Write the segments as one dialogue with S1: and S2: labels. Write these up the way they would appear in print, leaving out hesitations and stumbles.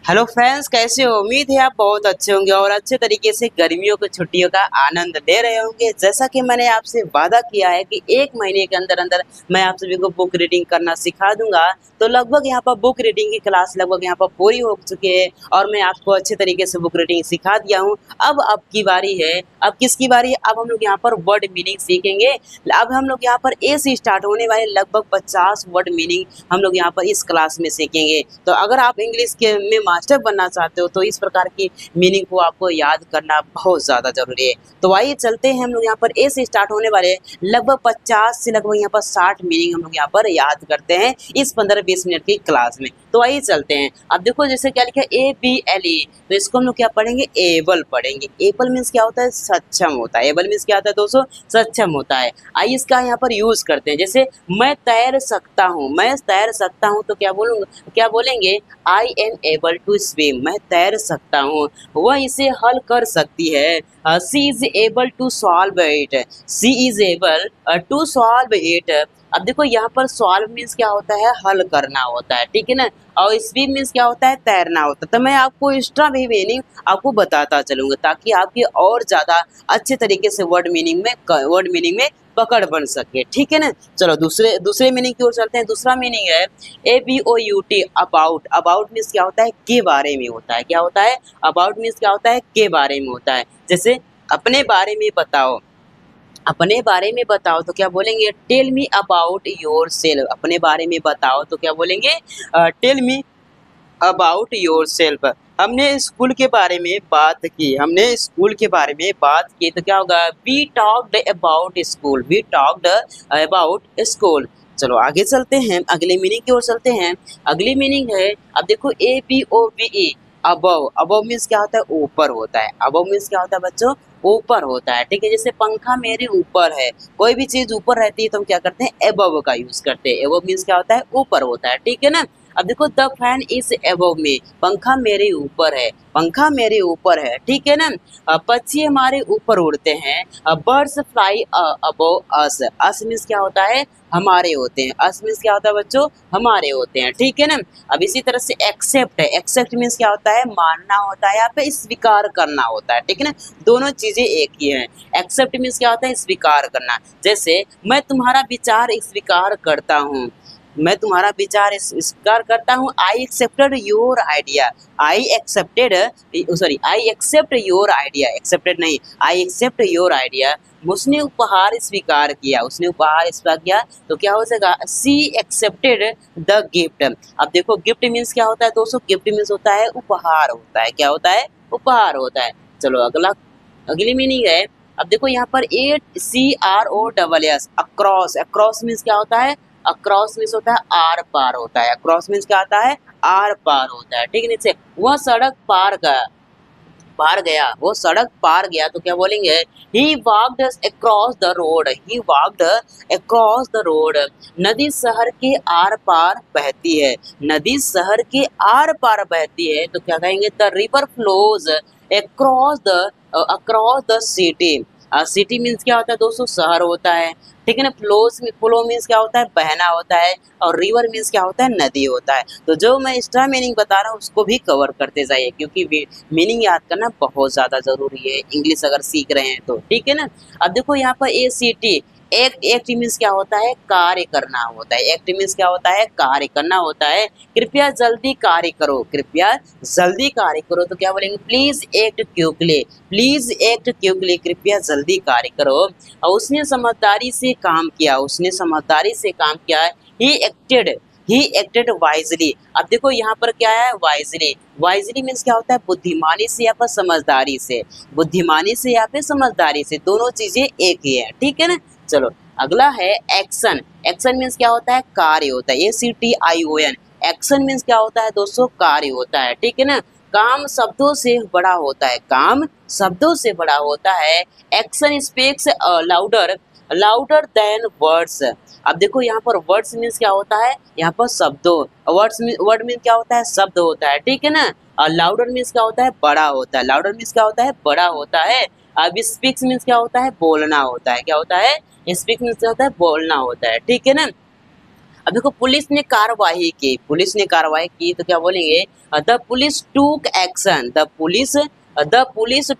S1: Hello friends, कैसे हो? उम्मीद है आप बहुत अच्छे होंगे और अच्छे तरीके से गर्मियों की छुट्टियों का आनंद ले रहे होंगे। जैसा कि मैंने आपसे वादा किया है कि 1 महीने के अंदर अंदर मैं आप सभी को बुक रीडिंग करना सिखा दूंगा। तो लगभग यहाँ पर बुक रीडिंग की क्लास लगभग यहाँ पर पूरी हो चुकी है और मैं आपको अच्छे तरीके से बुक रीडिंग सिखा दिया हूँ। अब आपकी बारी है। अब किसकी बारी है? अब हम लोग यहाँ पर वर्ड मीनिंग सीखेंगे। अब हम लोग यहाँ पर ए से स्टार्ट होने वाले लगभग 50 वर्ड मीनिंग हम लोग यहाँ पर इस क्लास में सीखेंगे। तो अगर आप इंग्लिश के में मास्टर बनना चाहते हो तो इस प्रकार की मीनिंग को आपको याद करना बहुत ज़्यादा ज़रूरी है। तो आइए चलते हैं, हम लोग यहाँ पर ए से स्टार्ट होने वाले लगभग 50 से लगभग यहाँ पर 60 मीनिंग हम लोग यहाँ पर याद करते हैं इस 15-20 मिनट की क्लास में। तो आइए चलते हैं। अब देखो जैसे क्या लिखा है ABLE, तो इसको हम लोग क्या पढ़ेंगे? एबल पढ़ेंगे। एबल मीन्स क्या होता है? सक्षम होता है। एबल मीन्स क्या होता है दोस्तों? सक्षम होता है। आइए इसका यहाँ पर यूज करते हैं। जैसे मैं तैर सकता हूँ, मैं तैर सकता हूँ तो क्या बोलूँगा? क्या बोलेंगे? I am able to swim. मैं तैर सकता हूँ। वह इसे हल कर सकती है। She is able to solve it. She is able to solve it. अब देखो यहाँ पर सॉल्व मीन्स क्या होता है? हल करना होता है, ठीक है ना। और स्विम मीन्स क्या होता है? तैरना होता है। तो मैं आपको एक्स्ट्रा भी मीनिंग आपको बताता चलूंगा ताकि आपकी और ज़्यादा अच्छे तरीके से वर्ड मीनिंग में पकड़ बन सके, ठीक है ना। चलो दूसरे मीनिंग की ओर चलते हैं। दूसरा मीनिंग है ABOUT, अबाउट। अबाउट मीन्स क्या होता है? के बारे में होता है। क्या होता है? अबाउट मीन्स क्या होता है? के बारे में होता है। जैसे अपने बारे में बताओ, अपने बारे में बताओ तो क्या बोलेंगे? Tell me about yourself. अपने बारे में बताओ तो क्या बोलेंगे? Tell me about yourself. हमने स्कूल के बारे में बात की, हमने स्कूल के बारे में बात की तो क्या होगा? We talked about school. We talked about school. चलो आगे चलते हैं, अगले मीनिंग की ओर चलते हैं। अगली मीनिंग है, अब देखो ABOVE, अबव। अबव मीन्स क्या होता है? ऊपर होता है। अबव मीन्स क्या होता है बच्चों? ऊपर होता है, ठीक है। जैसे पंखा मेरे ऊपर है, कोई भी चीज ऊपर रहती है तो हम क्या करते हैं? एबव का यूज करते हैं। एबव मीन्स क्या होता है? ऊपर होता है, ठीक है ना। अब देखो द फैन इज एबव मी। पंखा मेरे ऊपर है, पंखा मेरे ऊपर है, ठीक है ना। पक्षी हमारे ऊपर उड़ते हैं। Birds fly above us. Us means क्या होता है? हमारे होते हैं। अस मीन्स क्या होता है बच्चों? हमारे होते हैं, ठीक है ना। अब इसी तरह से एक्सेप्ट है। एक्सेप्ट मीन्स क्या होता है? मानना होता है, यहाँ पे स्वीकार करना होता है, ठीक है ना। दोनों चीजें एक ही हैं। एक्सेप्ट मीन्स क्या होता है? स्वीकार करना। जैसे मैं तुम्हारा विचार स्वीकार करता हूँ, मैं तुम्हारा विचार स्वीकार करता हूँ। I accepted your idea. I accepted, sorry, I accept your idea. Accepted नहीं, आई एक्सेप्ट योर आइडिया। उसने उपहार स्वीकार किया, उसने उपहार स्वीकार किया तो क्या हो जाएगा? सी एक्सेप्टेड द गिफ्ट। अब देखो गिफ्ट मीन्स क्या होता है दोस्तों? गिफ्ट मीन्स होता है उपहार होता है। क्या होता है? उपहार होता है। चलो अगली मीनिंग है। अब देखो यहाँ पर ACROSS, अक्रॉस। अक्रॉस मीन्स क्या होता है? अक्रॉस मीन्स होता है आर पार होता है। अक्रॉस मीन्स क्या आता है? आर पार होता है, ठीक है। नीचे वह सड़क पार गया, वो सड़क पार गया तो क्या बोलेंगे? He walked across the road. He walked across the road. नदी शहर के आर पार बहती है। नदी शहर के आर पार बहती है तो क्या कहेंगे? The river flows across the city. City means क्या होता है दोस्तों? शहर होता है, ठीक है ना। फ्लो मीन्स क्या होता है? बहना होता है। और रिवर मीन्स क्या होता है? नदी होता है। तो जो मैं एक्स्ट्रा मीनिंग बता रहा हूँ उसको भी कवर करते जाइए क्योंकि मीनिंग याद करना बहुत ज़्यादा ज़रूरी है इंग्लिश अगर सीख रहे हैं तो, ठीक है ना। अब देखो यहाँ पर ACT, एक्ट मीन्स क्या होता है? कार्य करना होता है। एक्ट मीन्स क्या होता है? कार्य करना होता है। कृपया जल्दी कार्य करो, कृपया जल्दी कार्य करो तो क्या बोलेंगे? Please act quickly. Please act quickly, कृपया जल्दी कार्य करो। और उसने समझदारी से काम किया, उसने समझदारी से काम किया। He acted wisely. अब देखो यहाँ पर क्या है? वाइजली। वाइजली मीन्स क्या होता है? बुद्धिमानी से या फिर समझदारी से। बुद्धिमानी से या फिर समझदारी से, दोनों चीजें एक ही है, ठीक है ना। चलो अगला है एक्शन। एक्शन मीन्स क्या होता है? कार्य होता है। ACTION। एक्शन मीन्स क्या होता है दोस्तों? कार्य होता है, ठीक है ना। काम शब्दों से बड़ा होता है, काम शब्दों से बड़ा होता है। Action speaks louder than words. अब देखो यहाँ पर वर्ड्स मीन्स क्या होता है? यहाँ पर शब्दों, वर्ड मीन्स क्या होता है? शब्द होता है, ठीक है ना। और लाउडर मीन्स क्या होता है? बड़ा होता है। लाउडर मीन्स क्या होता है? बड़ा होता है। अब स्पीक्स मीन्स क्या होता है? बोलना होता है। क्या होता है? स्पीक मीन्स क्या होता है? बोलना होता है, ठीक है ना। अब देखो पुलिस ने कार्रवाई की, पुलिस ने कार्रवाई की तो क्या बोलेंगे, द पुलिस टूक एक्शन, द पुलिस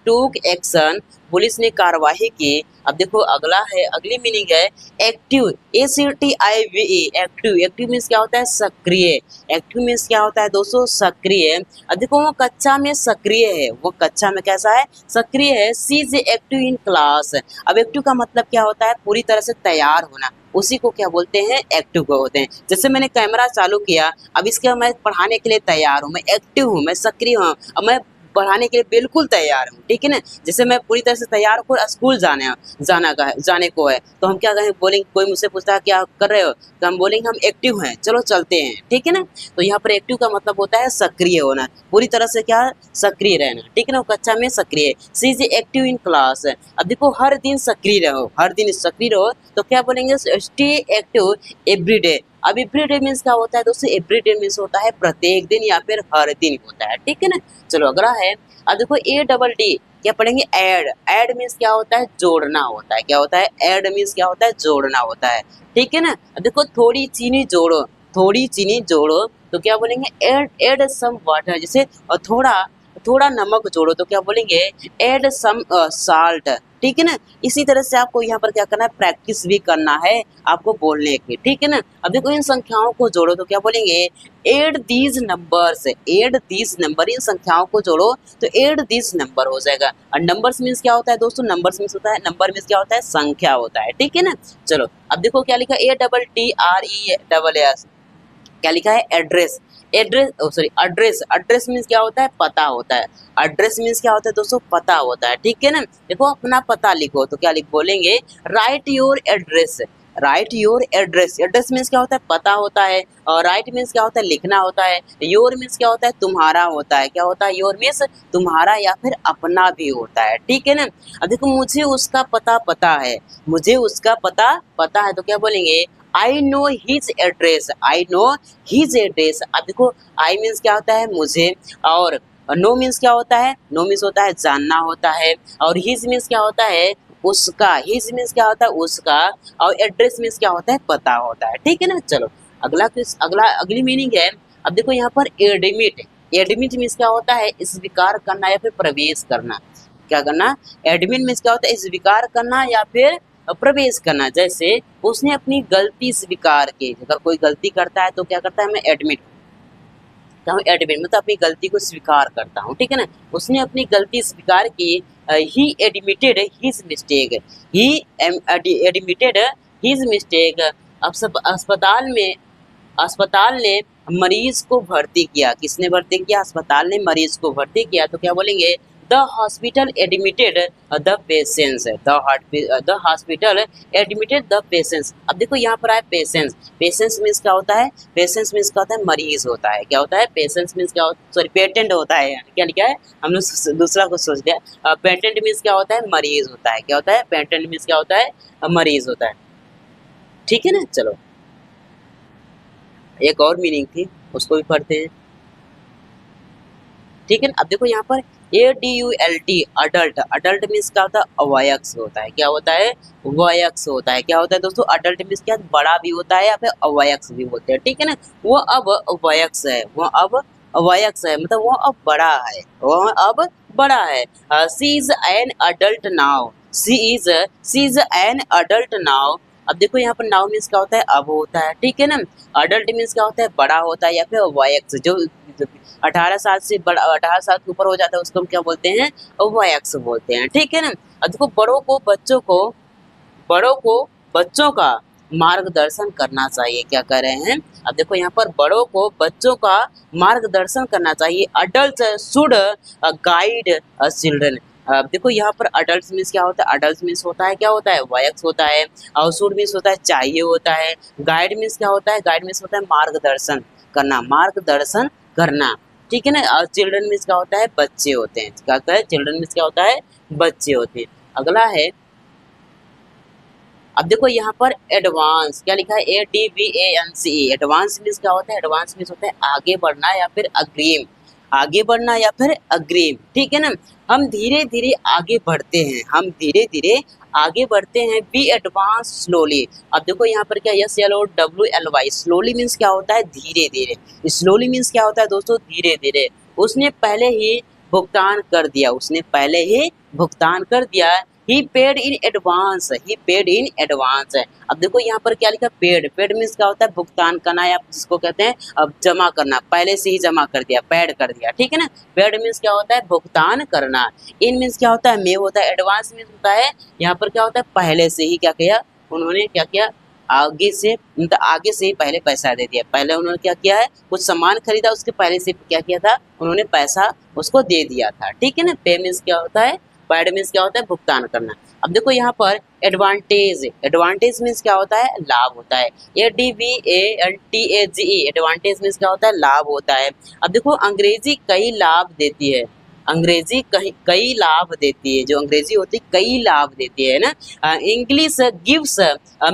S1: टूक एक्शन, पुलिस ने कार्रवाई की। अब देखो अगला है, अगली मीनिंग है active, ACTIVE, active, active means क्या होता है, सक्रिय, एक्टिव मीन्स क्या होता है दोस्तों, सक्रिय। अब देखो वो कक्षा में सक्रिय है, वो कक्षा में कैसा है, सक्रिय है। She is active in class, अब एक्टिव का मतलब क्या होता है, पूरी तरह से तैयार होना, उसी को क्या बोलते हैं, एक्टिव को होते हैं। जैसे मैंने कैमरा चालू किया, अब इसके मैं पढ़ाने के लिए तैयार हूँ, मैं एक्टिव हूँ, मैं सक्रिय हूँ, अब मैं पढ़ाने के लिए बिल्कुल तैयार हूँ, ठीक है ना। जैसे मैं पूरी तरह से तैयार हूँ, स्कूल जाने को है, तो हम क्या कहें, बोलेंगे, कोई मुझसे पूछता है क्या कर रहे हो, तो हम बोलेंगे हम एक्टिव हैं, चलो चलते हैं, ठीक है ना। तो यहाँ पर एक्टिव का मतलब होता है सक्रिय होना, पूरी तरह से क्या, सक्रिय रहना, ठीक है ना, वो कक्षा में सक्रिय। सी इज एक्टिव इन क्लास, अब देखो हर दिन सक्रिय रहो, हर दिन सक्रिय रहो, तो क्या बोलेंगे, स्टे एक्टिव एवरी डे। अब एवरीडे मीन्स क्या होता है दोस्तों, एवरीडे मीन्स होता है प्रत्येक दिन या फिर हर दिन होता है, ठीक है ना। चलो अगला है, अब देखो ADD, क्या पढ़ेंगे, ऐड, ऐड मीन्स क्या होता है, जोड़ना होता है, क्या होता है, ऐड मीन्स क्या होता है, जोड़ना होता है, ठीक है ना। अब देखो थोड़ी चीनी जोड़ो, थोड़ी चीनी जोड़ो, तो क्या बोलेंगे, ऐड सम वाटर, जैसे थोड़ा थोड़ा नमक जोड़ो तो क्या बोलेंगे, ऐड सम साल्ट, ठीक है ना। इसी तरह से आपको यहाँ पर क्या करना है, प्रैक्टिस भी करना है आपको बोलने की, ठीक है ना। अब देखो इन संख्याओं को जोड़ो तो क्या बोलेंगे, add these numbers, add these number, इन संख्याओं को जोड़ो तो एड दीज नंबर हो जाएगा। और नंबर्स मीन्स क्या होता है दोस्तों, नंबर्स मीन्स होता है, नंबर मीन्स क्या होता है, संख्या होता है, ठीक है ना। चलो अब देखो क्या लिखा, ADDRESS, क्या लिखा है, address, address, sorry address, address means क्या होता है, पता होता है, एड्रेस मीन्स क्या होता है दोस्तों, पता होता है, ठीक है ना। देखो अपना पता लिखो तो क्या लिख बोलेंगे, right your address, right your address, address means क्या होता है, पता होता है, और राइट मीन्स क्या होता है, लिखना होता है, योर मीन्स क्या होता है, तुम्हारा होता है, क्या होता है, योर मीन्स तुम्हारा या फिर अपना भी होता है, ठीक है ना। अब देखो मुझे उसका पता पता है, मुझे उसका पता पता है, तो क्या बोलेंगे, I know his address, I know his address. अब देखो आई मीन्स क्या होता है, मुझे, और नो मीन्स क्या होता है, नो मीन्स होता है जानना होता है, और हिज मीन्स क्या होता है, उसका, हिज मीन्स क्या होता है, उसका, और एड्रेस मीन्स क्या होता है, पता होता है, ठीक है ना। चलो अगला अगली मीनिंग है, अब देखो यहाँ पर एडमिट, एडमिट मीन्स क्या होता है, स्वीकार करना या फिर प्रवेश करना, क्या करना, एडमिट मीन्स क्या होता है, स्वीकार करना या फिर प्रवेश करना। जैसे उसने अपनी गलती स्वीकार की, अगर कोई गलती करता है तो क्या करता है, मैं एडमिट, एडमिट मतलब अपनी गलती को स्वीकार करता हूँ, ठीक है ना। उसने अपनी गलती स्वीकार की, ही एडमिटेड हिज मिस्टेक, ही एडमिटेड हिज मिस्टेक। अब सब अस्पताल ने मरीज को भर्ती किया, किसने भर्ती किया, अस्पताल ने मरीज को भर्ती किया, तो क्या बोलेंगे, the hospital admitted the patients, the hospital admitted the patients. अब देखो यहाँ पर आए पेशेंट्स, पेशेंट्स मीन्स क्या होता है, पेशेंट्स मीन्स क्या होता है, मरीज होता है, क्या होता है, पेशेंट्स मीन्स क्या होता है, सॉरी पेटेंट होता है, क्या लिखा है, हम लोग दूसरा कुछ सोच लिया। पेटेंट मीन्स क्या होता है, मरीज होता है, क्या होता है, पेटेंट मीन्स क्या होता है, मरीज होता है, ठीक है ना। चलो एक और मीनिंग थी, उसको भी पढ़ते हैं, ठीक है ना। अब देखो यहाँ पर ADULT, अडल्ट, अडल्ट मीन्स क्या होता है, वयस्क होता है, क्या होता है, वयस्क होता है, क्या होता है दोस्तों, अडल्ट मीन्स क्या, बड़ा भी होता है या फिर अवयस्क भी होते हैं, ठीक है ना। वो अब वयस्क है, वो अब वयस्क है, मतलब वो अब बड़ा है, वो अब बड़ा है। She is an adult now, she is an adult now. अब देखो यहाँ पर नाउ मीन्स क्या होता है, अब होता है, ठीक है ना। अडल्ट मीन्स क्या होता है, बड़ा होता है या फिर वयस्क, जो 18 साल से बड़ा, 18 साल के ऊपर हो जाता है उसको हम क्या बोलते हैं, वयस्क बोलते हैं, ठीक है ना। अब देखो बड़ों को बच्चों का मार्गदर्शन करना चाहिए, क्या कह रहे हैं, अब देखो यहाँ पर बड़ों को बच्चों का मार्गदर्शन करना चाहिए, अडल्ट शुड गाइड चिल्ड्रन। अब देखो यहाँ पर अडल्ट मीन्स क्या होता है, अडल्ट मीन्स होता है, क्या होता है, वयस्क होता है, और शुड मीन्स होता है चाहिए होता है, गाइड मीन्स क्या होता है, गाइड मीन्स होता है मार्गदर्शन करना, मार्गदर्शन करना, ठीक है ना। और चिल्ड्रन मीन्स क्या होता है, बच्चे होते हैं, क्या होता है, चिल्ड्रन मीन्स क्या होता है, बच्चे होते हैं। अगला है, अब देखो यहाँ पर एडवांस, क्या लिखा है, ADVANCE, एडवांस मीन्स क्या होता है, एडवांस मीन्स होता है आगे बढ़ना या फिर अग्रिम, आगे बढ़ना या फिर अग्रिम, ठीक है ना। हम धीरे धीरे आगे बढ़ते हैं, हम धीरे धीरे आगे बढ़ते हैं, वी एडवांस स्लोली। अब देखो यहाँ पर क्या, SLOWLY, स्लोली मीन्स क्या होता है, धीरे धीरे। स्लोली मीन्स क्या होता है दोस्तों, धीरे धीरे। उसने पहले ही भुगतान कर दिया, उसने पहले ही भुगतान कर दिया। He paid in advance, he paid in advance. अब देखो यहाँ पर क्या लिखा, पेड। पेड मीन्स क्या होता है, भुगतान करना, या जिसको कहते हैं अब जमा करना, पहले से ही जमा कर दिया, पेड कर दिया, ठीक है ना। पेड मीन्स क्या होता है, भुगतान करना। इन मीन्स क्या होता है, में होता है। एडवांस मीन्स होता है, यहाँ पर क्या होता है, पहले से ही क्या किया उन्होंने, क्या किया, आगे से, मतलब आगे से ही पहले पैसा दे दिया। पहले उन्होंने क्या किया है, कुछ सामान खरीदा, उसके पहले से क्या किया था, उन्होंने पैसा उसको दे दिया था, ठीक है ना। पे मीन्स क्या होता है, पेड मीन्स क्या होता है, भुगतान करना। अब देखो यहाँ पर एडवांटेज, एडवांटेज मीन्स क्या होता है, लाभ होता है। ADVANTAGE, एडवांटेज मीन्स क्या होता है, लाभ होता है। अब देखो अंग्रेजी कई लाभ देती है, अंग्रेजी कई लाभ देती है, जो अंग्रेजी होती है कई लाभ देती है ना। English gives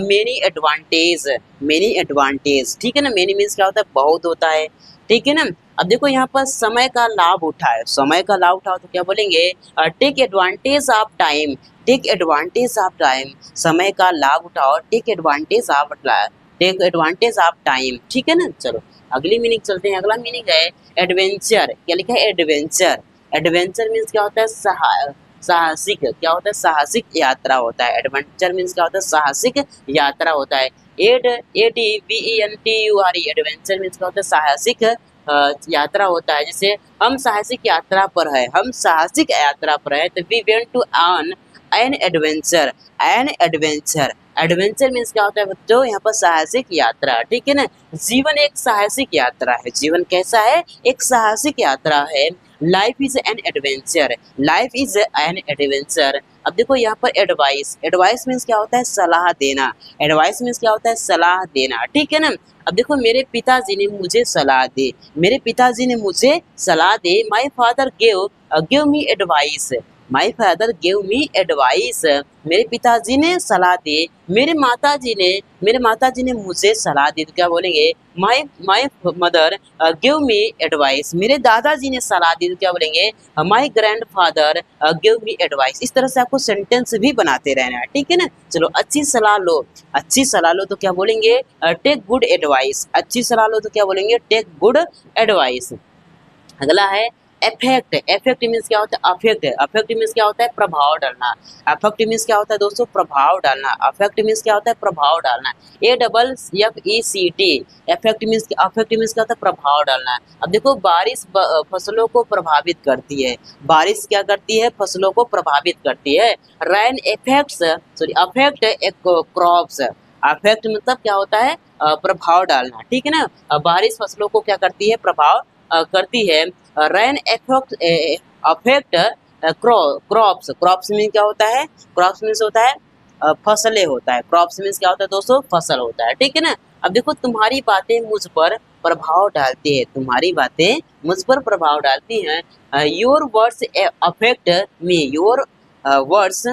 S1: many advantage, many advantage, ठीक है ना। मेनी मीन्स क्या होता है, बहुत होता है, ठीक है ना। अब देखो यहाँ पर समय का लाभ उठाए, समय का लाभ उठाओ तो क्या बोलेंगे, take advantage of time, take advantage of time. समय का लाभ उठाओ, take advantage of, take advantage of time, ठीक है ना। चलो अगली मीनिंग चलते हैं। अगला मीनिंग है एडवेंचर। क्या लिखा है, एडवेंचर। एडवेंचर मीन्स क्या होता है, साहसिक। क्या होता है, साहसिक यात्रा होता है। एडवेंचर मीन्स क्या होता है, साहसिक यात्रा होता है। ADVENTURE, एडवेंचर मीन्स क्या होता है, साहसिक यात्रा होता है। जैसे हम साहसिक यात्रा पर है, हम साहसिक यात्रा पर है, तो we went to on an adventure, an adventure. Adventure means क्या होता है बच्चों, यहाँ पर साहसिक यात्रा, ठीक है ना। जीवन एक साहसिक यात्रा है, जीवन कैसा है, एक साहसिक यात्रा है। Life is an adventure, life is an adventure. अब देखो यहाँ पर एडवाइस, एडवाइस मीन्स क्या होता है, सलाह देना। एडवाइस मीन्स क्या होता है, सलाह देना, ठीक है ना। अब देखो मेरे पिताजी ने मुझे सलाह दी, मेरे पिताजी ने मुझे सलाह दी। My father give me advice, my father give me advice, मेरे पिताजी ने सलाह दी। मेरे माताजी ने मुझे सलाह दी, तो क्या बोलेंगे, my my mother give me advice, मेरे दादाजी ने सलाह दी, तो क्या बोलेंगे, my grandfather give me advice. इस तरह से आपको सेंटेंस भी बनाते रहना है, ठीक है ना। चलो अच्छी सलाह लो, अच्छी सलाह लो तो क्या बोलेंगे, टेक गुड एडवाइस। अच्छी सलाह लो तो क्या बोलेंगे, टेक गुड एडवाइस। अगला है इफेक्ट। इफेक्ट मीन्स क्या होता है, अफेक्ट। अफेक्ट मीन्स क्या होता है, प्रभाव डालना। अफेक्ट मीन्स क्या होता है दोस्तों, प्रभाव डालना। अफेक्ट मीन्स क्या होता है, प्रभाव डालना। AFFECT, effect means, affect means क्या होता है, प्रभाव डालना। अब देखो बारिश फसलों को प्रभावित करती है, बारिश क्या करती है, फसलों को प्रभावित करती है। Rain effects, sorry affect crops. Affect मतलब क्या होता है, प्रभाव डालना, ठीक है ना। बारिश फसलों को क्या करती है, प्रभाव करती है। Rain affect crops, crops mean क्या होता है, क्रॉप्स मीन्स होता है फसलें होता है। क्रॉप्स मीन्स क्या होता है दोस्तों, फसल होता है, ठीक है ना। अब देखो तुम्हारी बातें मुझ पर प्रभाव डालती है, तुम्हारी बातें मुझ पर प्रभाव डालती हैं। Your words affect me, words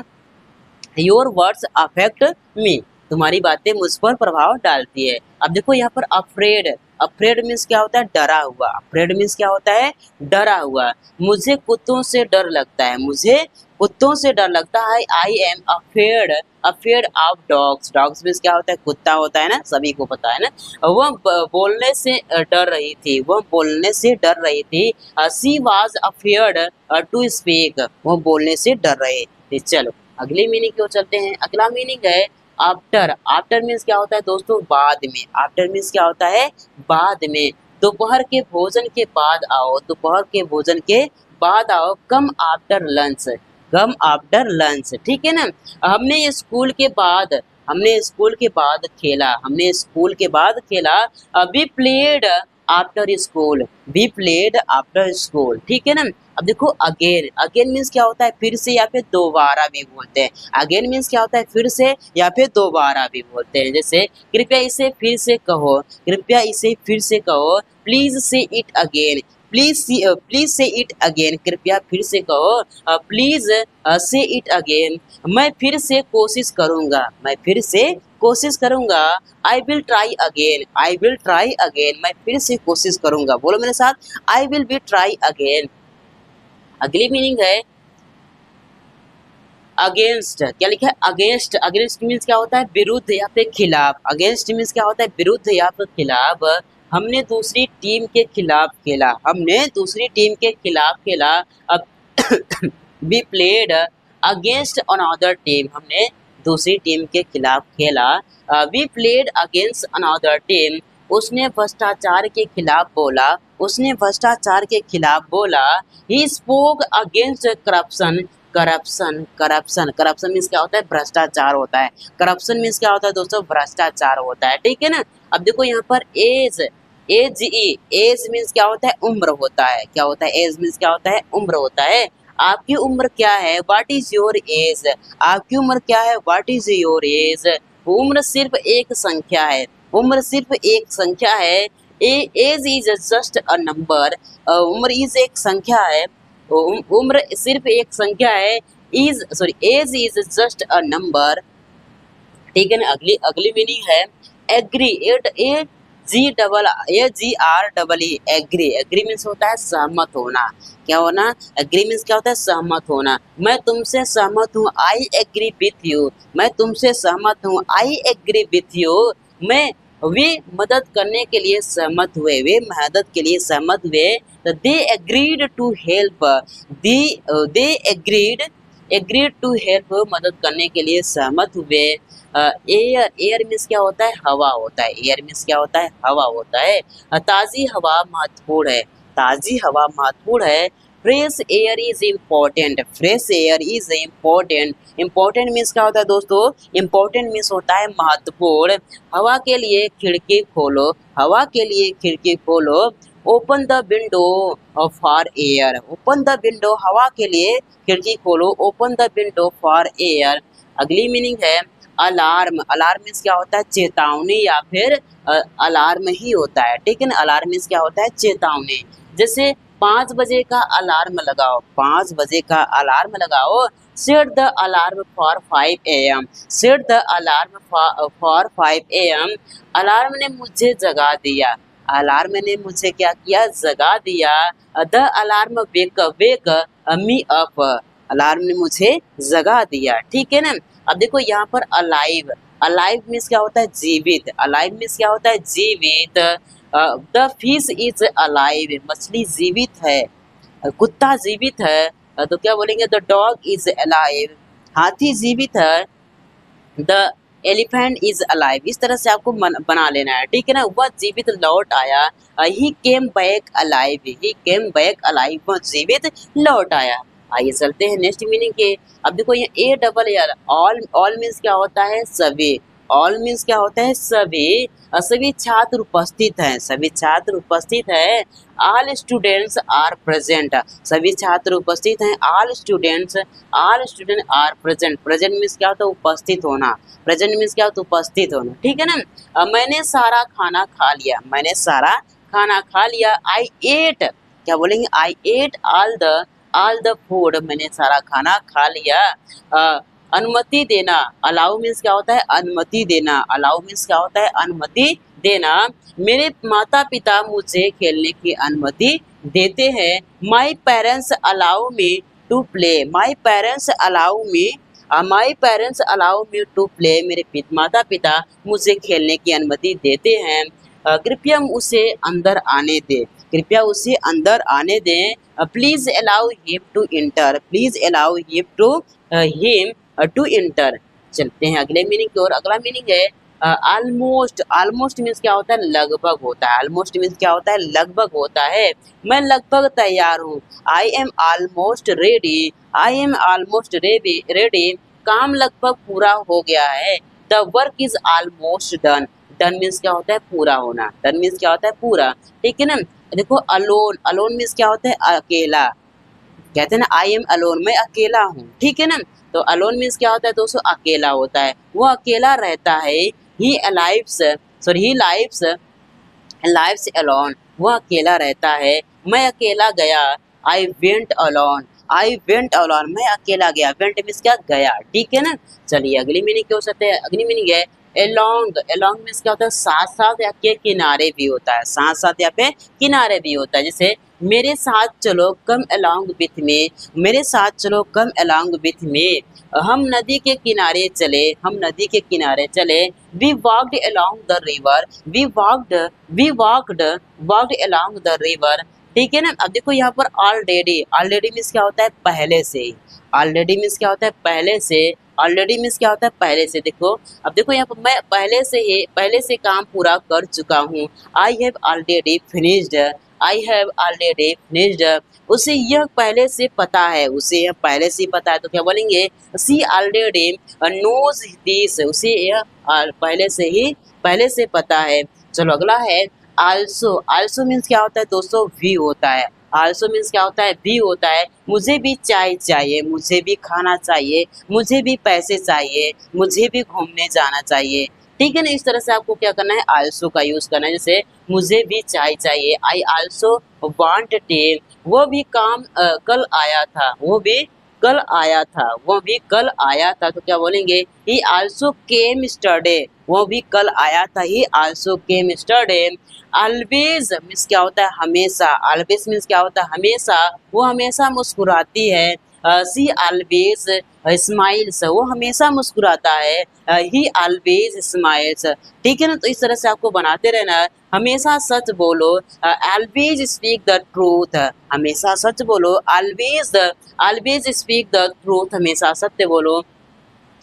S1: your words affect me, तुम्हारी बातें मुझ पर प्रभाव डालती है। अब देखो यहाँ पर अफ्रेड, अफ्रेड मीन्स क्या होता है, डरा हुआ। अफ्रेड मीन्स क्या होता है, डरा हुआ। मुझे कुत्तों से डर लगता है, मुझे कुत्तों से डर लगता है। I am afraid, afraid of dogs. Dogs means क्या होता है, कुत्ता होता है ना, सभी को पता है ना। वह बोलने से डर रही थी, वह बोलने से डर रही थी। She was afraid to speak, वह बोलने से डर रहे थे। चलो अगली मीनिंग की ओर चलते हैं। अगला मीनिंग है आफ्टर। आफ्टर मीन्स क्या होता है दोस्तों, बाद में। आफ्टर मीन्स क्या होता है, बाद में। दोपहर के भोजन के बाद आओ, दोपहर के भोजन के बाद आओ। Come after lunch, come after lunch, ठीक है ना। हमने स्कूल के बाद, हमने स्कूल के बाद खेला, हमने स्कूल के बाद खेला। We played after school, we played after school, ठीक है ना। अब देखो अगेन, अगेन मीन्स क्या होता है, फिर से या फिर दोबारा भी बोलते हैं। अगेन मीन्स क्या होता है, फिर से या फिर दोबारा भी बोलते हैं। जैसे कृपया इसे फिर से कहो, कृपया इसे फिर से कहो। प्लीज से इट अगेन, प्लीज से इट अगेन, कृपया फिर से कहो। प्लीज से इट अगेन। मैं फिर से कोशिश करूंगा, मैं फिर से कोशिश करूंगा। I will try again, I will try again, मैं फिर से कोशिश करूंगा। बोलो मेरे साथ, I will be try again. अगली मीनिंग है अगेंस्ट, क्या लिखा है अगेंस्ट, अगेंस्ट मीन्स क्या होता है विरुद्ध या फिर खिलाफ, अगेंस्ट मीन्स क्या होता है विरुद्ध या फिर खिलाफ। हमने दूसरी टीम के खिलाफ खेला, हमने दूसरी टीम के खिलाफ खेला। अब we played against another team, हमने दूसरी टीम के खिलाफ खेला। We played against another team, उसने भ्रष्टाचार के खिलाफ बोला, उसने भ्रष्टाचार के खिलाफ बोला। He spoke against corruption, corruption corruption corruption means क्या होता है भ्रष्टाचार होता है, करप्शन मीन्स क्या होता है दोस्तों भ्रष्टाचार होता है, ठीक है ना। अब देखो यहाँ पर एज, एज मीन्स क्या होता है उम्र होता है, क्या होता है एज मीन्स क्या होता है उम्र होता है। आपकी उम्र क्या है, व्हाट इज योर एज, आपकी उम्र क्या है, व्हाट इज योर एज। उम्र सिर्फ एक संख्या है, उम्र सिर्फ एक संख्या है। Age is just a number, उम्र इज एक संख्या है, उम्र सिर्फ एक संख्या है। Is sorry age is just a number, ठीक है ना। अगली अगली मीनिंग है agree, G-R-E-E, agree, agree means होता है सहमत होना, क्या होना, एग्री मीन्स क्या होता है सहमत होना। मैं तुमसे सहमत हूँ, आई एग्री विथ यू, मैं तुमसे सहमत हूँ, आई एग्री विथ यू। मैं वे मदद करने के लिए सहमत हुए, वे मदद के लिए सहमत हुए। They agreed to help, they agreed to help, मदद करने के लिए सहमत हुए। एयर, एयर मीन्स क्या होता है हवा होता है, एयर मीन्स क्या होता है हवा होता है। ताज़ी हवा महत्वपूर्ण है, ताज़ी हवा महत्वपूर्ण है। Fresh air is important, fresh air is important, important means क्या होता है दोस्तों, इम्पोर्टेंट मीन्स होता है महत्वपूर्ण। हवा के लिए खिड़की खोलो, हवा के लिए खिड़की खोलो। Open the window for air, open the window हवा के लिए खिड़की खोलो, open the window for air. अगली मीनिंग है अलार्म, अलार्म मीन्स क्या होता है चेतावनी या फिर अलार्म ही होता है, ठीक है ना। अलार्म मीन्स क्या होता है चेतावनी। जैसे 5 बजे का अलार्म लगाओ, 5 बजे का अलार्म लगाओ। Set the alarm for 5 AM, set the alarm for 5 AM। Alarm ने मुझे जगा दिया, अलार्म ने मुझे क्या किया जगा दिया। The alarm wake me up, alarm ने मुझे जगा दिया, ठीक है ना। अब देखो यहाँ पर अलाइव, अलाइव मीन्स क्या होता है जीवित, अलाइव मीन्स क्या होता है जीवित। द फिश इज अलाइव, मछली जीवित है, कुत्ता जीवित है, तो क्या बोलेंगे द डॉग इज अलाइव, हाथी जीवित है। द एलिफेंट इज अलाइव, इस तरह से आपको बना लेना है, ठीक है ना। वह जीवित लौट आया, ही केम बैक अलाइव, ही केम बैक अलाइव, वह जीवित लौट आया। आइए चलते हैं नेक्स्ट मीनिंग के। अब देखो ये ALL, ऑल मीन्स क्या होता है सभी, ऑल मीन्स क्या होता है सभी, सभी छात्र उपस्थित हैं, सभी छात्र उपस्थित हैं। ऑल स्टूडेंट्स आर प्रेजेंट, सभी छात्र उपस्थित हैं। All student are present, present means क्या होता है उपस्थित होना, प्रेजेंट मीन्स क्या होता है उपस्थित होना, ठीक है ना। मैंने सारा खाना खा लिया, मैंने सारा खाना खा लिया। आई एट, क्या बोलेंगे आई एट ऑल द फूड, मैंने सारा खाना खा लिया। अनुमति देना, अलाउ मीन्स क्या होता है अनुमति देना, अलाउ मीन्स क्या होता है अनुमति देना। मेरे माता पिता मुझे खेलने की अनुमति देते हैं। My parents allow me to play, my parents allow me, my parents allow me to play, मेरे माता पिता मुझे खेलने की अनुमति देते हैं। कृपया उसे अंदर आने दें, कृपया उसे अंदर आने दें। Please allow him to enter, please allow him to enter. चलते हैं अगले मीनिंग की ओर। अगला मीनिंग है ऑलमोस्ट, ऑलमोस्ट मीन्स क्या होता है लगभग होता है, ऑलमोस्ट मीन्स क्या होता है लगभग होता है। मैं लगभग तैयार हूँ, I am almost ready, I am almost ready, काम लगभग पूरा हो गया है। The work is almost done, done means क्या होता है पूरा होना, डन मीन्स क्या होता है पूरा, ठीक है ना। देखो अलोन, अलोन मीन्स क्या होता है अकेला, कहते हैं ना आई एम अलोन, मैं अकेला हूँ, ठीक है ना। तो अलोन मीन्स क्या होता है दोस्तों अकेला होता है, वो अकेला रहता है। ही लाइव्स अलोन, वो अकेला रहता है। मैं अकेला गया, I went alone, I went alone, मैं अकेला गया, वेंट मीन्स क्या गया, ठीक है ना। चलिए अगली मीनिंग क्या हो सकते हैं, अगली मीनिंग है एलोंग, एलोंग मीन्स क्या होता है साथ साथ या के किनारे भी होता है, साथ साथ या पे किनारे भी होता है। जैसे मेरे साथ चलो कम अलोंग विथ मी, मेरे साथ चलो कम अलोंग विथ मी। हम नदी के किनारे चले, हम नदी के किनारे चले। We walked along the river, we walked, we walked, walked along the river. ठीक है ना। अब देखो यहाँ पर ऑलरेडी, ऑलरेडी मीन्स क्या होता है पहले से ही, ऑलरेडी मीन्स क्या होता है पहले से, ऑलरेडी मीन्स क्या होता है पहले से। देखो अब देखो यहाँ पर मैं पहले से काम पूरा कर चुका हूँ। I have already finished, I have already finished. उसे यह पहले से पता है, उसे यह पहले से पता है तो क्या बोलेंगे सी ऑलरेडी नोज दिस, उसे यह पहले से पता है। चलो अगला है आल्सो, आल्सो मीन्स क्या होता है दोस्तों भी होता है, आल्सो मीन्स क्या होता है भी होता है। मुझे भी चाय चाहिए, मुझे भी खाना चाहिए, मुझे भी पैसे चाहिए, मुझे भी घूमने जाना चाहिए। ठीक है ना। इस तरह से आपको क्या करना है आल्सो का यूज करना है। जैसे मुझे भी चाय चाहिए, आई आल्सो वांट टी। वो भी काम कल आया था, वो भी कल आया था, वो भी कल आया था तो क्या बोलेंगे ही आल्सो केम स्टरडे, वो भी कल आया था, he also came yesterday. Always means क्या होता है हमेशा, ऑलवेज मीन्स क्या होता है हमेशा, वो हमेशा मुस्कुराती है। सी ऑलवेज स्माइल्स, वो हमेशा मुस्कुराता है। ही ऑलवेज स्माइल्स। ठीक है ना। तो इस तरह से आपको बनाते रहना है। हमेशा सच बोलो, ऑलवेज स्पीक द ट्रूथ, हमेशा सच बोलो, ऑलवेज स्पीक द ट्रूथ, हमेशा सत्य बोलो।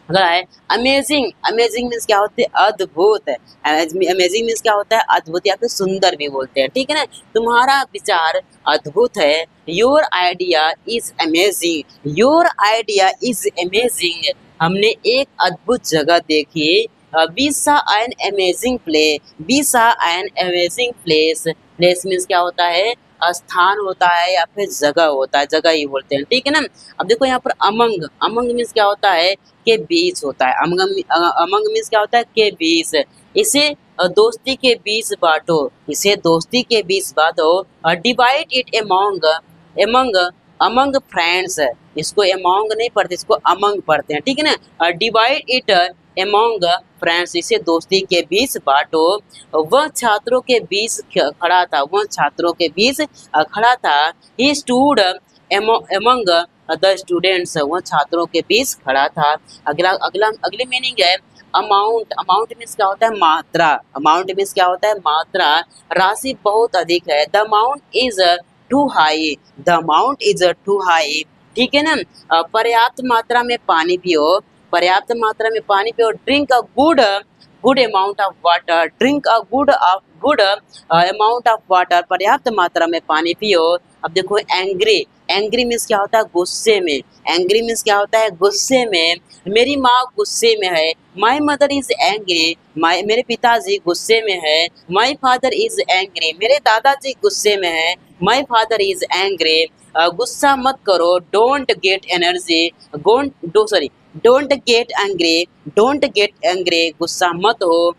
S1: अगला है अमेजिंग, अमेजिंग मीन्स क्या होते हैं अद्भुत, अमेजिंग मीन्स क्या होता है अद्भुत या फिर सुंदर भी बोलते हैं। ठीक है ना। तुम्हारा विचार अद्भुत है। Your idea is amazing, your idea is amazing. हमने एक अद्भुत जगह देखी। We saw an amazing play, we saw an amazing place, place means क्या होता है स्थान होता है या फिर जगह होता है, जगह ही बोलते हैं। ठीक है ना। अब देखो यहाँ पर अमंग, अमंग मीन्स क्या होता है के बीच होता है। अमंग मीन्स क्या होता है के बीच। इसे दोस्ती के बीच बांटो, इसे दोस्ती के बीच बांटो। Divide it among, among, among friends. इसको एमंग नहीं पढ़ते, इसको अमंग पढ़ते हैं। ठीक है ना। डिवाइड इट एमंग फ्रेंड्स, इसे दोस्ती के बीच बांटो। वह छात्रों के बीच खड़ा था, वह छात्रों के बीच खड़ा था। He stood among the students, वह छात्रों के बीच खड़ा था। अगली मीनिंग है अमाउंट, अमाउंट मीन्स क्या होता है मात्रा, अमाउंट मीन्स क्या होता है मात्रा। राशि बहुत अधिक है। The amount is too high, the amount is too high. ठीक है ना। पर्याप्त मात्रा में पानी पियो, पर्याप्त मात्रा में पानी पियो। Drink a good, good amount of water, drink a good amount of water, पर्याप्त मात्रा में पानी पियो। अब देखो एंग्री, एंग्री मीन्स क्या होता है गुस्से में, एंग्री मीन्स क्या होता है गुस्से में। मेरी माँ गुस्से में है। माई मदर इज एंग्री, मेरे पिताजी गुस्से में है। माई फादर इज एंग्री, मेरे दादाजी गुस्से में है। My father is angry. गुस्सा मत करो। Don't get energy, don't get angry, don't get angry, गुस्सा मत हो,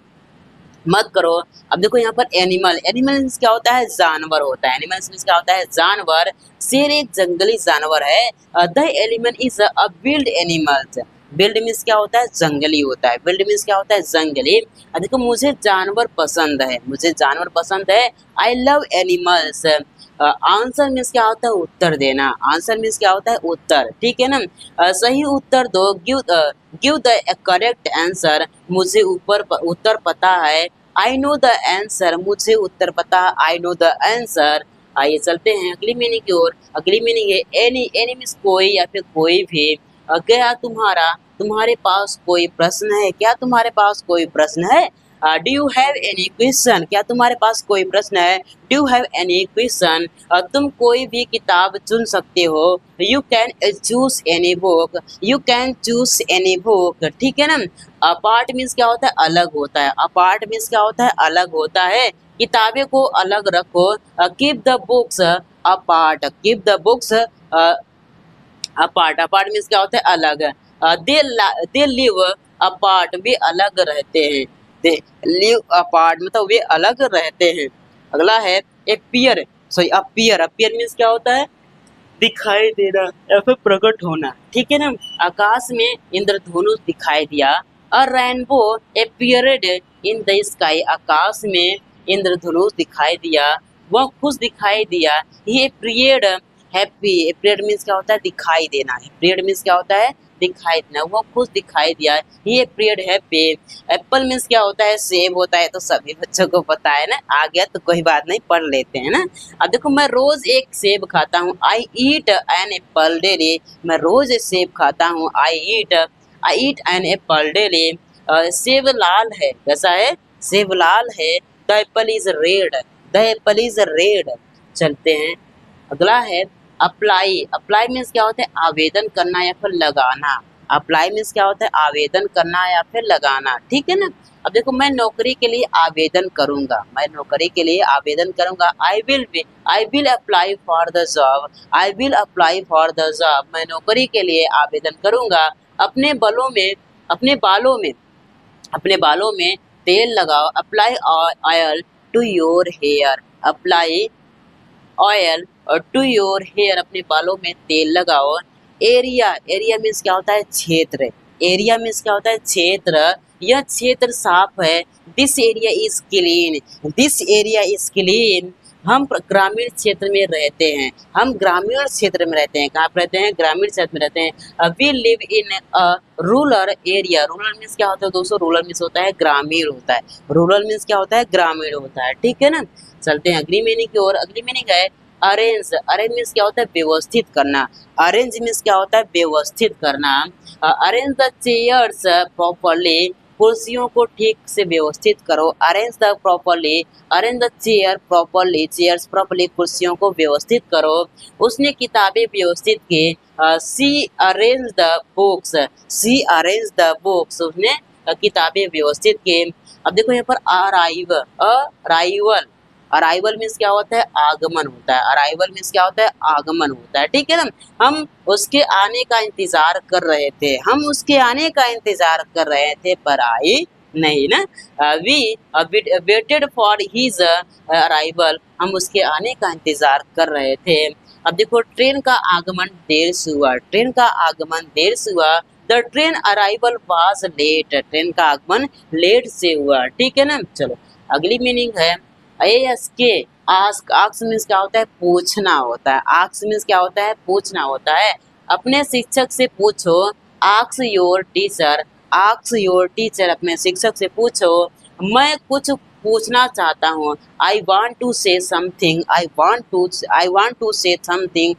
S1: मत करो। अब देखो यहाँ पर एनिमल, एनिमल मीन्स क्या होता है जानवर होता है, एनिमल्स मीन्स क्या होता है जानवर। शेर एक जंगली जानवर है। The element is a wild animals, wild means क्या होता है जंगली होता है, विल्ड मीन्स क्या होता है जंगली। देखो मुझे जानवर पसंद है, मुझे जानवर पसंद है। I love animals. Answer means क्या होता है उत्तर देना, आंसर मीन्स क्या होता है उत्तर। ठीक है ना। सही उत्तर दो। गिव द करेक्ट आंसर, मुझे उत्तर पता है। आई नो द आंसर, मुझे उत्तर पता है। I know the answer. आइए चलते हैं अगली मीनिंग की ओर। अगली मीनिंग है एनी, एनी मीन्स कोई या फिर कोई भी। क्या तुम्हारे पास कोई प्रश्न है, क्या तुम्हारे पास कोई प्रश्न है। Do you have any question, क्या तुम्हारे पास कोई प्रश्न है। Do you have any question. तुम कोई भी किताब चुन सकते हो। You can choose any book, you can choose any book. ठीक है ना। अपार्ट मीन्स क्या होता है अलग होता है, अपार्ट मीन्स क्या होता है अलग होता है। किताबें को अलग रखो। Keep the books apart, keep the books apart, apart means क्या होता है अलग। दे लिव अपार्ट, वे अलग रहते हैं। दे लिव अपार्ट मतलब वे अलग रहते हैं। अगला है appear, sorry appear, appear means क्या होता है दिखाई देना या फिर प्रकट होना। ठीक है ना। आकाश में इंद्रधनुष दिखाई दिया। A rainbow appeared in the sky, आकाश में इंद्रधनुष दिखाई दिया। वह खुश दिखाई दिया। He appeared happy. Appeared means क्या होता है, दिखाई देना। अपियर्ड मीन्स क्या होता है, दिखाई देना। वो खुश दिखाई दिया। He appeared happy. Apple means क्या होता है, सेब होता है। तो सभी बच्चों को पता है ना, आ गया तो कोई बात नहीं, पढ़ लेते हैं ना। अब देखो, मैं रोज एक सेब खाता हूँ। आई ईट एन एप्पल डेली। मैं रोज एक सेब खाता हूँ। आई ईट एन एप्पल डेली। सेब लाल है, कैसा है, सेब लाल है। The Apple is red. The Apple is red. चलते हैं, अगला है अप्लाई। अप्लाई मीन्स क्या होता है, आवेदन करना या फिर लगाना। अप्लाई मीन्स क्या होता है, आवेदन करना या फिर लगाना, ठीक है ना। अब देखो, मैं नौकरी के लिए आवेदन करूंगा। मैं नौकरी के लिए आवेदन करूंगा। I will apply for the job. I will apply for the job. मैं नौकरी के लिए आवेदन करूंगा। अपने बालों में अपने बालों में अपने बालों में तेल लगाओ। Apply oil to your hair. Apply oil और टू योर हेयर। अपने बालों में तेल लगाओ। एरिया। एरिया मीन्स क्या होता है, क्षेत्र। एरिया मीन्स क्या होता है, क्षेत्र। यह क्षेत्र साफ है। This area is clean. This area is clean. हम ग्रामीण क्षेत्र में रहते हैं। हम ग्रामीण क्षेत्र में रहते हैं। कहाँ पर रहते हैं, ग्रामीण क्षेत्र में रहते हैं। We live in a rural area. Rural means क्या होता है दोस्तों, रूरल मीन्स होता है ग्रामीण होता है। रूरल मीन्स क्या होता है, ग्रामीण होता है, ठीक है ना। चलते हैं अगली मीनिंग की ओर। अगली मीनिंग है अरेंज। अरेंज मीन्स क्या होता है, व्यवस्थित करना। अरेंज मीन्स क्या होता है, व्यवस्थित करना। Arrange the chairs properly. कुर्सियों को ठीक से व्यवस्थित करो। Arrange the properly. Arrange the chair properly. Chairs properly. कुर्सियों को व्यवस्थित करो। उसने किताबें व्यवस्थित की। She arrange the books. She arrange the books. उसने किताबें व्यवस्थित की। अब देखो यहाँ पर अराइवल। अराइवल मीन्स क्या होता है, आगमन होता है। अराइवल मीन्स क्या होता है, आगमन होता है, ठीक है ना। हम उसके आने का इंतजार कर रहे थे। हम उसके आने का इंतजार कर रहे थे, पर आई नहीं ना। We waited for his arrival. हम उसके आने का इंतजार कर रहे थे। अब देखो, ट्रेन का आगमन देर से हुआ। ट्रेन का आगमन देर से हुआ। The train arrival was late. Train का आगमन लेट से हुआ, ठीक है ना। चलो अगली मीनिंग है ASK। आस्क। आस्क मीन्स क्या होता है, पूछना होता है। आस्क मीन्स क्या होता है, पूछना होता है। अपने शिक्षक से पूछो। Ask your teacher. Ask your teacher. अपने शिक्षक से पूछो। मैं कुछ पूछना चाहता हूँ। I want to say something. I want to say something.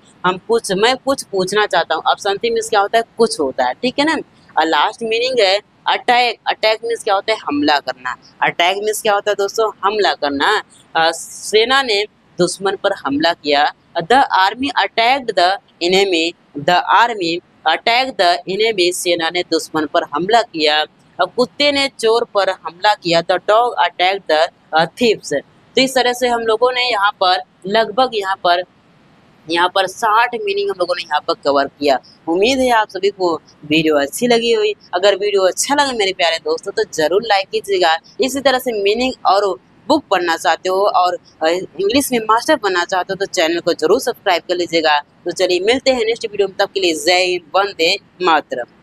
S1: मैं कुछ पूछना चाहता हूँ। अब समथिंग मीन्स क्या होता है, कुछ होता है, ठीक है ना। और लास्ट मीनिंग है अटैक। अटैक मीन्स क्या होता है, हमला करना। अटैक मीन्स क्या होता है दोस्तों, हमला करना। सेना ने दुश्मन पर हमला किया। The army attacked the enemy. The army attack the enemy. सेना ने दुश्मन पर हमला किया। कुत्ते ने चोर पर हमला किया। The dog attack the thieves. तो इस तरह से हम लोगों ने यहाँ पर लगभग यहाँ पर 60 मीनिंग हम लोगों ने यहाँ पर कवर किया। उम्मीद है आप सभी को वीडियो अच्छी लगी हुई। अगर वीडियो अच्छा लगा मेरे प्यारे दोस्तों तो जरूर लाइक कीजिएगा। इसी तरह से मीनिंग और बुक पढ़ना चाहते हो और इंग्लिश में मास्टर बनना चाहते हो तो चैनल को जरूर सब्सक्राइब कर लीजिएगा। तो चलिए मिलते हैं नेक्स्ट वीडियो में, तब के लिए जय हिंद, वंदे मातरम।